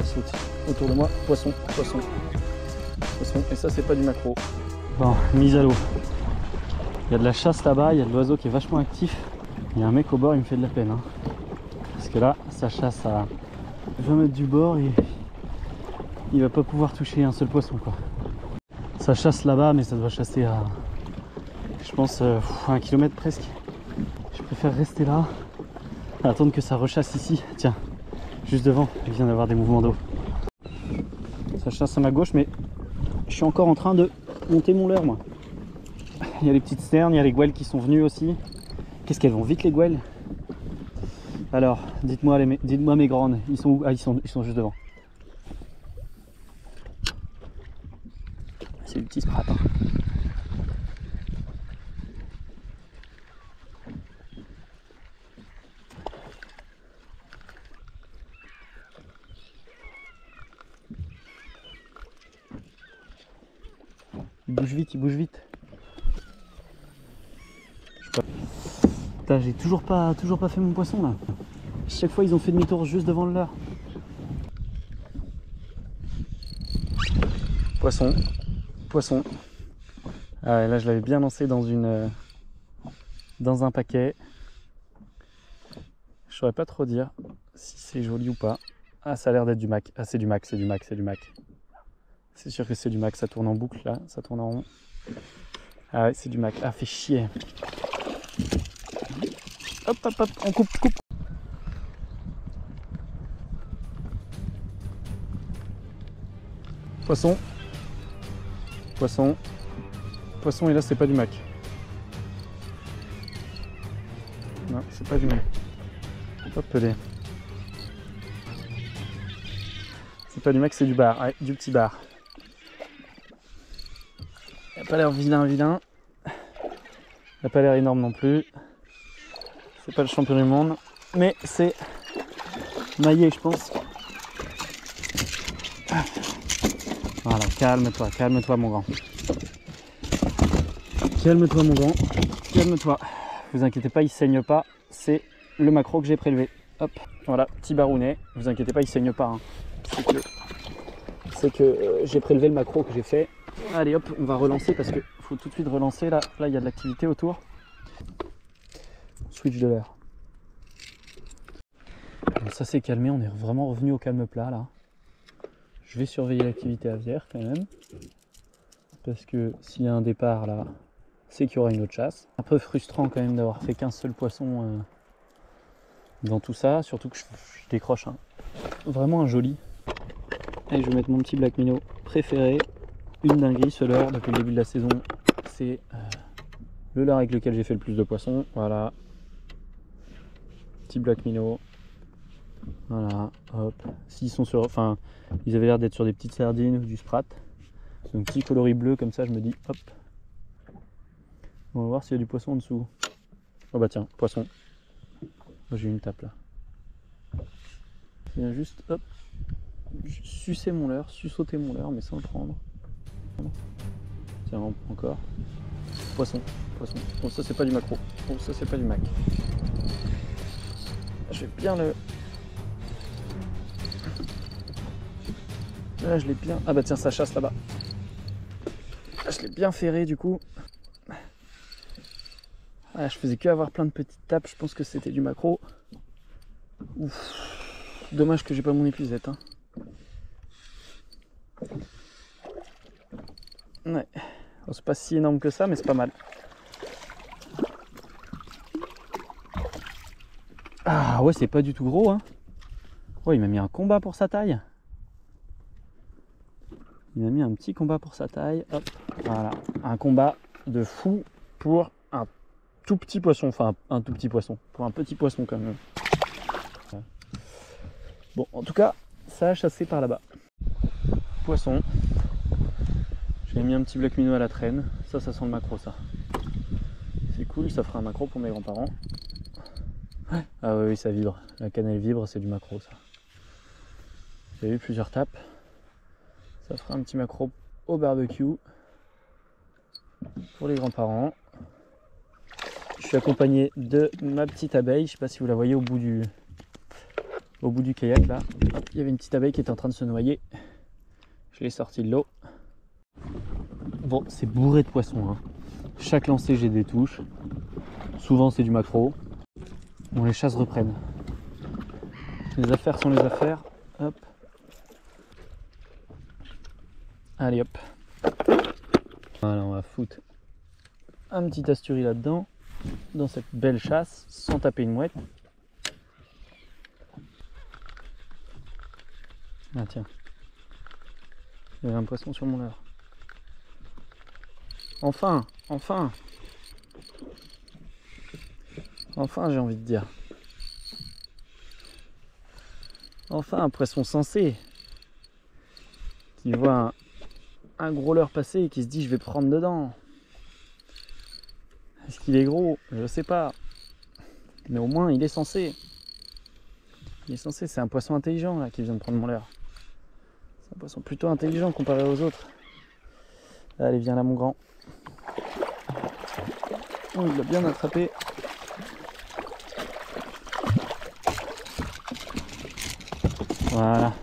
chasse autour de moi. Poisson, poisson, poisson. Et ça, c'est pas du maquereau. Bon, mise à l'eau. Il y a de la chasse là-bas, il y a de l'oiseau qui est vachement actif. Il y a un mec au bord, il me fait de la peine. Hein. Parce que là, ça chasse à 20 mètres du bord et il va pas pouvoir toucher un seul poisson, quoi. Ça chasse là-bas, mais ça doit chasser à, je pense, 1 kilomètre presque. Je préfère rester là, attendre que ça rechasse ici. Tiens, juste devant, il vient d'avoir des mouvements d'eau. Ça chasse à ma gauche, mais je suis encore en train de monter mon leurre, moi. Il y a les petites sternes, il y a les gouelles qui sont venues aussi. Qu'est-ce qu'elles vont vite, les gouelles? Alors, dites-moi mes grandes, ils sont où? Ah, ils sont juste devant. C'est du petit sprat. Hein. Il bouge vite, il bouge vite. J'ai toujours pas fait mon poisson là. Chaque fois ils ont fait demi-tour juste devant le leur. Poisson, poisson. Ah ouais, là je l'avais bien lancé dans un paquet. Je saurais pas trop dire si c'est joli ou pas. Ah, ça a l'air d'être du mac. Ah, c'est du mac, c'est du mac, c'est du mac. C'est sûr que c'est du mac, ça tourne en boucle là, ça tourne en rond. Ah ouais, c'est du mac. Ah, fait chier. Hop, hop, hop, on coupe. Poisson. Poisson. Poisson, et là, c'est pas du mac. Non, c'est pas du mac. Hop, pelé. C'est pas du mac, c'est du bar. Ouais, du petit bar. Il a pas l'air vilain. Il a pas l'air énorme non plus. C'est pas le champion du monde. Mais c'est maillé, je pense. Voilà, calme-toi mon grand. Calme-toi mon grand. Calme-toi. Vous inquiétez pas, il saigne pas. C'est le maquereau que j'ai prélevé. Hop, voilà, petit barounet. Vous inquiétez pas, il saigne pas. Hein. C'est que j'ai prélevé le maquereau que j'ai fait. Allez hop, on va relancer parce que faut tout de suite relancer. Là, il y a de l'activité autour. Switch de l'heure. Ça s'est calmé, on est vraiment revenu au calme plat là. Je vais surveiller l'activité aviaire quand même. Parce que s'il y a un départ là, c'est qu'il y aura une autre chasse. Un peu frustrant quand même d'avoir fait qu'un seul poisson dans tout ça. Surtout que je décroche vraiment un joli. Et je vais mettre mon petit black minnow préféré. Une dinguerie ce leurre depuis le début de la saison. C'est le leurre avec lequel j'ai fait le plus de poissons. Voilà. Petit black minnow. Voilà, hop. S'ils sont sur. Enfin, ils avaient l'air d'être sur des petites sardines ou du sprat. Donc petit coloris bleu comme ça, je me dis hop. On va voir s'il y a du poisson en dessous. Oh bah tiens, poisson. J'ai une tape là. Je viens juste hop. Sucer mon leurre, sauter mon leurre, mais sans le prendre. Tiens, encore. Poisson. Bon, ça c'est pas du maquereau. Bon, ça c'est pas du mac. Je vais bien le. Là, je l'ai bien. Ah bah tiens, ça chasse là-bas. Là, je l'ai bien ferré du coup. Ah, je faisais que avoir plein de petites tapes. Je pense que c'était du maquereau. Ouf. Dommage que j'ai pas mon épuisette. Hein. Ouais. Bon, c'est pas si énorme que ça, mais c'est pas mal. Ah ouais, c'est pas du tout gros. Hein. Ouais, il m'a mis un combat pour sa taille. Il m'a mis un petit combat pour sa taille. Hop, voilà. Un combat de fou pour un tout petit poisson. Enfin, un tout petit poisson. Pour un petit poisson quand même. Bon, en tout cas, ça a chassé par là-bas. Poisson. J'ai mis un petit black minnow à la traîne. Ça sent le maquereau, ça. C'est cool, ça fera un maquereau pour mes grands-parents. Ah oui, ça vibre. La cannelle vibre, c'est du maquereau, ça. J'ai eu plusieurs tapes. Ça fera un petit maquereau au barbecue pour les grands-parents. Je suis accompagné de ma petite abeille. Je ne sais pas si vous la voyez au bout du au bout du kayak là. Hop, il y avait une petite abeille qui était en train de se noyer. Je l'ai sorti de l'eau. Bon, c'est bourré de poissons, hein. Chaque lancée j'ai des touches. Souvent c'est du maquereau. Bon, les chasses reprennent. Les affaires sont les affaires. Hop. Allez hop. Voilà, on va foutre un petit asturie là-dedans, dans cette belle chasse, sans taper une mouette. Ah tiens, il y avait un poisson sur mon leurre. Enfin, enfin, enfin j'ai envie de dire. Enfin un poisson sensé, qui voit un gros leurre passer et qui se dit je vais prendre dedans. Est-ce qu'il est gros? Je sais pas. Mais au moins il est censé. Il est censé, c'est un poisson intelligent là qui vient de prendre mon leurre. C'est un poisson plutôt intelligent comparé aux autres. Allez, viens là mon grand. Oh, il l'a bien attrapé. Voilà.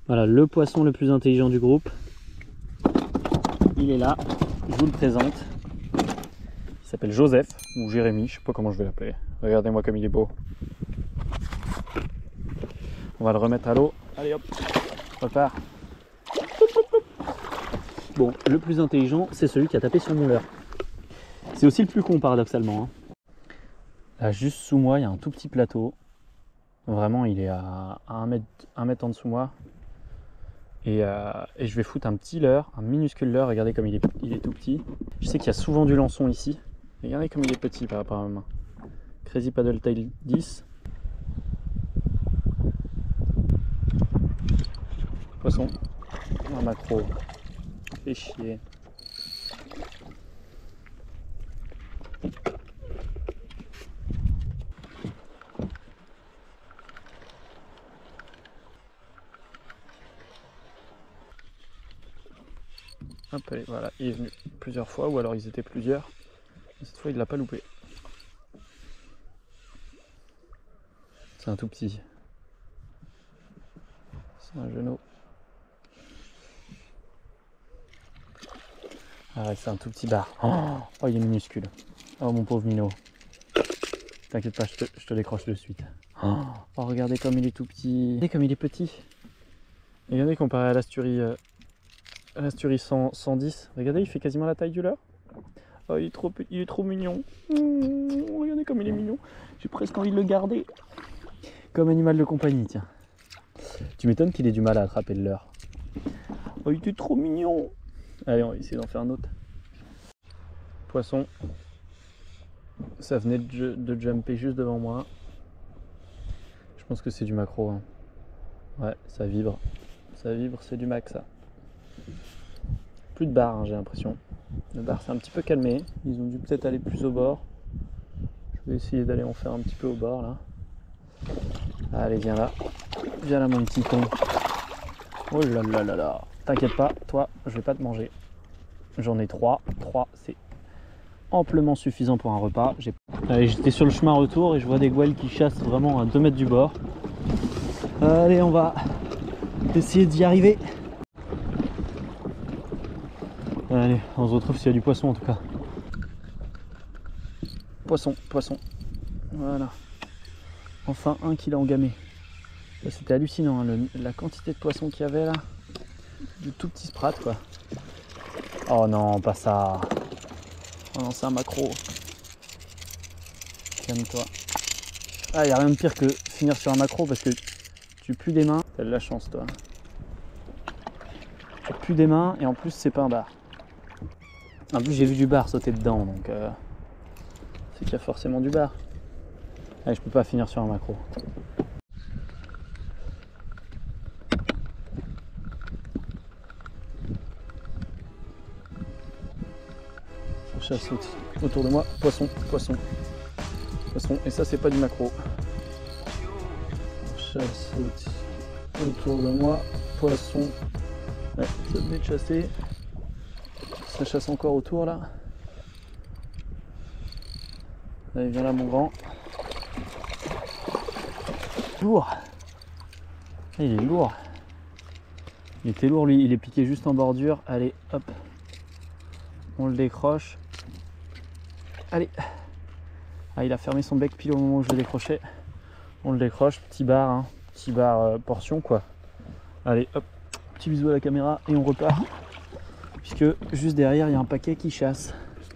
Voilà le poisson le plus intelligent du groupe. Il est là, je vous le présente. Il s'appelle Joseph ou Jérémy, je sais pas comment je vais l'appeler. Regardez-moi comme il est beau. On va le remettre à l'eau. Allez hop, repart. Bon, le plus intelligent, c'est celui qui a tapé sur mon leurre. C'est aussi le plus con paradoxalement, hein. Là, juste sous moi, il y a un tout petit plateau. Vraiment, il est à 1 mètre en dessous de moi. Et je vais foutre un petit leurre, un minuscule leurre. Regardez comme il est tout petit. Je sais qu'il y a souvent du lançon ici. Regardez comme il est petit par rapport à ma main. Crazy Paddle Tail 10. Poisson. Un maquereau. Fait chier. Hop, allez, voilà, il est venu plusieurs fois, ou alors ils étaient plusieurs. Cette fois, il l'a pas loupé. C'est un tout petit. C'est un genou. Ah ouais, c'est un tout petit bar. Oh, il est minuscule. Oh, mon pauvre minot. T'inquiète pas, je te décroche de suite. Oh, regardez comme il est tout petit. Regardez comme il est petit. Regardez comparé à l'Asturie 110. Regardez, il fait quasiment la taille du leurre. Oh, il est trop mignon. Regardez comme il est mignon. J'ai presque envie de le garder. Comme animal de compagnie, tiens. Tu m'étonnes qu'il ait du mal à attraper le leurre. Oh, il est trop mignon. Allez, on va essayer d'en faire un autre. Poisson. Ça venait de jumper juste devant moi. Je pense que c'est du maquereau, hein. Ouais, ça vibre. Ça vibre, c'est du mac, ça. Plus de barre, hein, j'ai l'impression. Le bar s'est un petit peu calmé. Ils ont dû peut-être aller plus au bord. Je vais essayer d'aller en faire un petit peu au bord, là. Allez, viens là. Viens là, mon petit con. Oh là là là là. T'inquiète pas, toi, je vais pas te manger. J'en ai 3. 3, c'est amplement suffisant pour un repas. Allez, j'étais sur le chemin retour et je vois des gouelles qui chassent vraiment à 2 mètres du bord. Allez, on va essayer d'y arriver. Allez, on se retrouve s'il y a du poisson en tout cas. Poisson, poisson. Voilà. Enfin un qui l'a engamé. C'était hallucinant, hein, la quantité de poissons qu'il y avait là. Du tout petit sprat quoi. Oh non, pas ça. Oh non, c'est un maquereau. Calme-toi. Ah, il n'y a rien de pire que finir sur un maquereau parce que tu pues des mains. T'as de la chance toi. Tu pues des mains et en plus c'est pas un bar. En plus j'ai vu du bar sauter dedans donc c'est qu'il y a forcément du bar. Allez, je peux pas finir sur un maquereau. Ça saute autour de moi. Poisson, poisson, poisson. Et ça c'est pas du maquereau. Ça saute autour de moi. Poisson. Ouais, ça venait de chasser. Ça chasse encore autour là. Allez, viens là mon grand. Lourd. Ah, il est lourd. Il était lourd lui, il est piqué juste en bordure. Allez, hop. On le décroche. Allez. Ah, il a fermé son bec pile au moment où je l'ai décroché. On le décroche, petit bar, hein. Petit bar portion quoi. Allez, hop. Petit bisou à la caméra et on repart. Puisque juste derrière, il y a un paquet qui chasse.